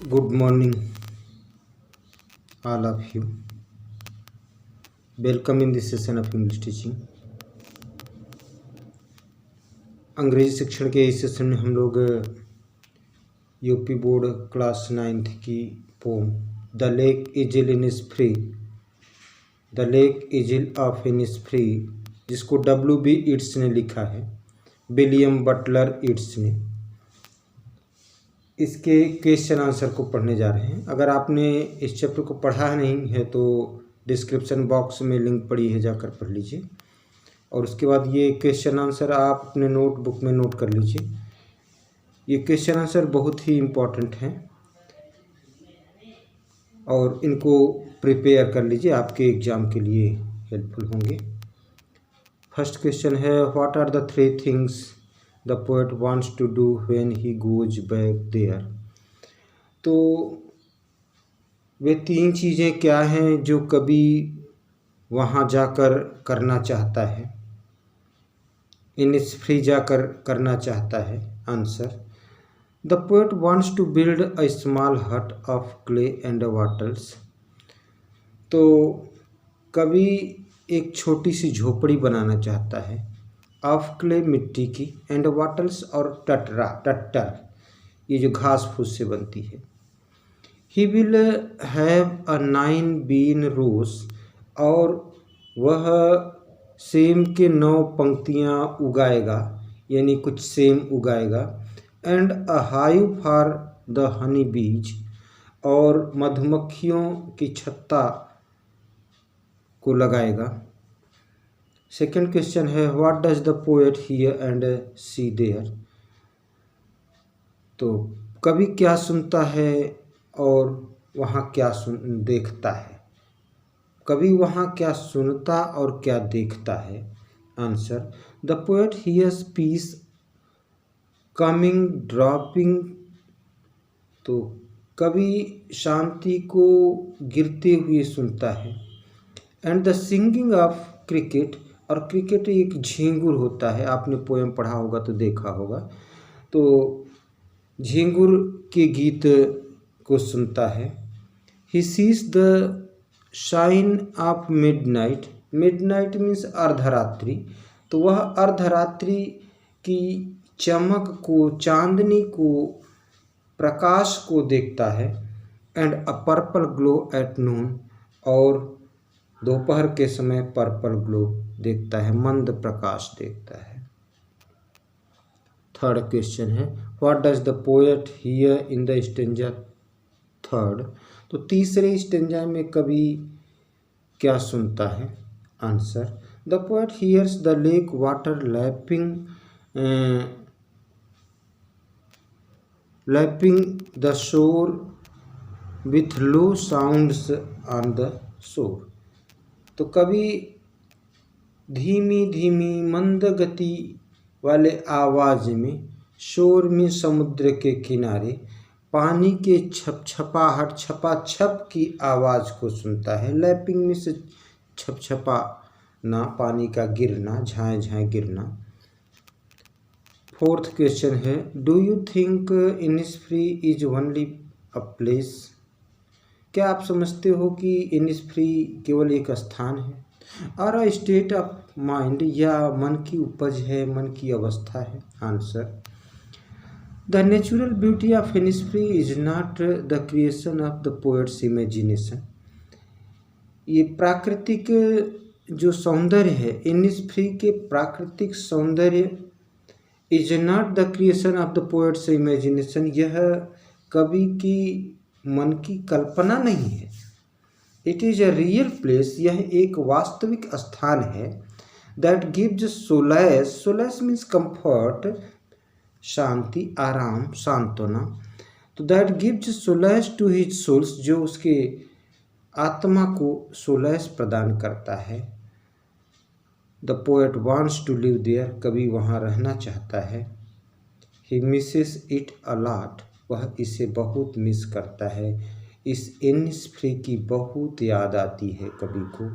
Good morning, all of you. Welcome in this session of English teaching. अंग्रेजी शिक्षण के इस सेशन में हम लोग यूपी बोर्ड क्लास 9th की poem the lake isle Innisfree, the lake isle of Innisfree, जिसको W.B. ईट्स ने लिखा है, विलियम बटलर ईट्स ने। इसके क्वेश्चन आंसर को पढ़ने जा रहे हैं। अगर आपने इस चैप्टर को पढ़ा नहीं है तो डिस्क्रिप्शन बॉक्स में लिंक पड़ी है, जाकर पढ़ लीजिए। और उसके बाद ये क्वेश्चन आंसर आप अपने नोटबुक में नोट कर लीजिए। ये क्वेश्चन आंसर बहुत ही इम्पोर्टेंट हैं और इनको प्रिपेयर कर लीजिए, आपके एग्ज़ाम के लिए हेल्पफुल होंगे। फर्स्ट क्वेश्चन है, what are the 3 things the poet wants to do when he goes back there. तो वे 3 चीज़ें क्या हैं जो कभी वहाँ जाकर करना चाहता है, इनिस्फ्री जाकर करना चाहता है। Answer, the poet wants to build a small hut of clay and waters. तो कभी एक छोटी सी झोपड़ी बनाना चाहता है, ऑफ क्ले मिट्टी की, एंड वाटल्स और टट्टर, ये जो घास फूस से बनती है। He will have a 9 bean rows, और वह सेम के 9 पंक्तियाँ उगाएगा, यानी कुछ सेम उगाएगा। And a hive for the honey bees, और मधुमक्खियों की छत्ता को लगाएगा। सेकेंड क्वेश्चन है, what does the poet hear and see there. तो कभी क्या सुनता है और वहाँ क्या देखता है, कभी वहाँ क्या सुनता और क्या देखता है। Answer, the poet hears peace coming dropping. तो कभी शांति को गिरते हुए सुनता है। And the singing of cricket, और क्रिकेट एक झींगुर होता है, आपने पोएम पढ़ा होगा तो देखा होगा। तो झींगुर के गीत को सुनता है। He sees the shine of midnight, midnight means अर्धरात्रि, तो वह अर्धरात्रि की चमक को, चांदनी को, प्रकाश को देखता है। And a purple glow at noon, और दोपहर के समय पर्पल ग्लो देखता है, मंद प्रकाश देखता है। थर्ड क्वेश्चन है, what does the poet hear in the stanza third. तो तीसरे स्टेंजा में कभी क्या सुनता है। Answer, the poet hears the lake water lapping the shore with low sounds on the shore. तो कभी धीमी धीमी मंद गति वाले आवाज़ में, शोर में समुद्र के किनारे, पानी के छपछपाहट, छपाछप की आवाज़ को सुनता है। लैपिंग में से छपछपाना, पानी का गिरना, झाएँ झाएँ गिरना। फोर्थ क्वेश्चन है, do you think Innisfree is only a place. क्या आप समझते हो कि इनिस्फ्री केवल एक स्थान है, और अ स्टेट ऑफ माइंड, या मन की उपज है, मन की अवस्था है। Answer, the natural beauty of Innisfree is not the creation of the poet's imagination. ये प्राकृतिक जो सौंदर्य है, इनिस्फ्री के प्राकृतिक सौंदर्य, is not the creation of the poet's imagination, यह कवि की मन की कल्पना नहीं है। It is a real place, यह एक वास्तविक स्थान है। That gives solace, solace means comfort, शांति, आराम, सांत्वना। तो that gives solace to his souls, जो उसके आत्मा को सोलैस प्रदान करता है। The poet wants to live there, कभी वहाँ रहना चाहता है। He misses it a lot, वह इसे बहुत मिस करता है। इस इनिस्फ्री की बहुत याद आती है कवि को।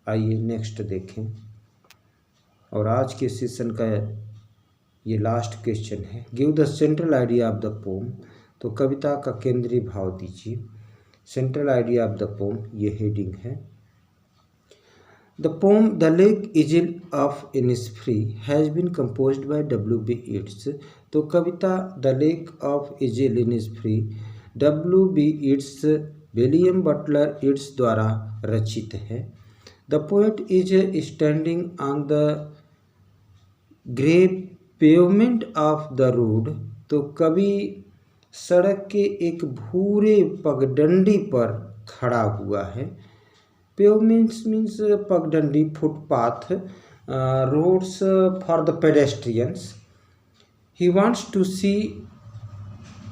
आइए नेक्स्ट देखें। और आज के सेशन का ये लास्ट क्वेश्चन है, give the central idea of the poem. तो कविता का केंद्रीय भाव दीजिए। Central idea of the poem, ये हेडिंग है। The poem the lake isle of Innisfree has been composed by W.B. Yeats। तो कविता the lake of isle Innisfree W.B. Yeats William Butler Yeats द्वारा रचित है। The poet is standing on the grey pavement of the road. तो कवि सड़क के एक भूरे पगडंडी पर खड़ा हुआ है। पेवमेंट्स मीन्स पगडंडी, footpath, roads for the pedestrians. He wants to see,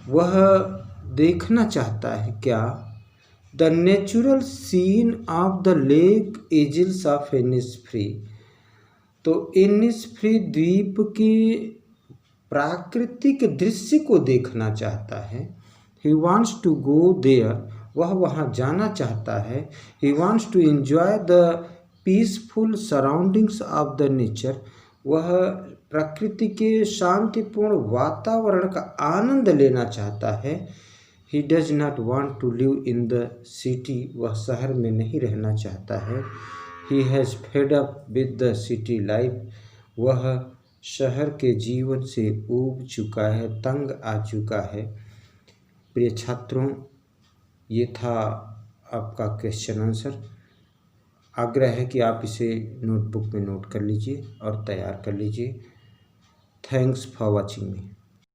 वह देखना चाहता है क्या, the natural scene of the lake isles of Innisfree. तो इनिसफ्री द्वीप के प्राकृतिक दृश्य को देखना चाहता है। He wants to go there, वह वहाँ जाना चाहता है। He wants to enjoy the peaceful surroundings of the nature, वह प्रकृति के शांतिपूर्ण वातावरण का आनंद लेना चाहता है। He does not want to live in the city, वह शहर में नहीं रहना चाहता है। He has fed up with the city life, वह शहर के जीवन से ऊब चुका है, तंग आ चुका है। प्रिय छात्रों, ये था आपका क्वेश्चन आंसर। आग्रह है कि आप इसे नोटबुक में नोट कर लीजिए और तैयार कर लीजिए। Thanks for watching me.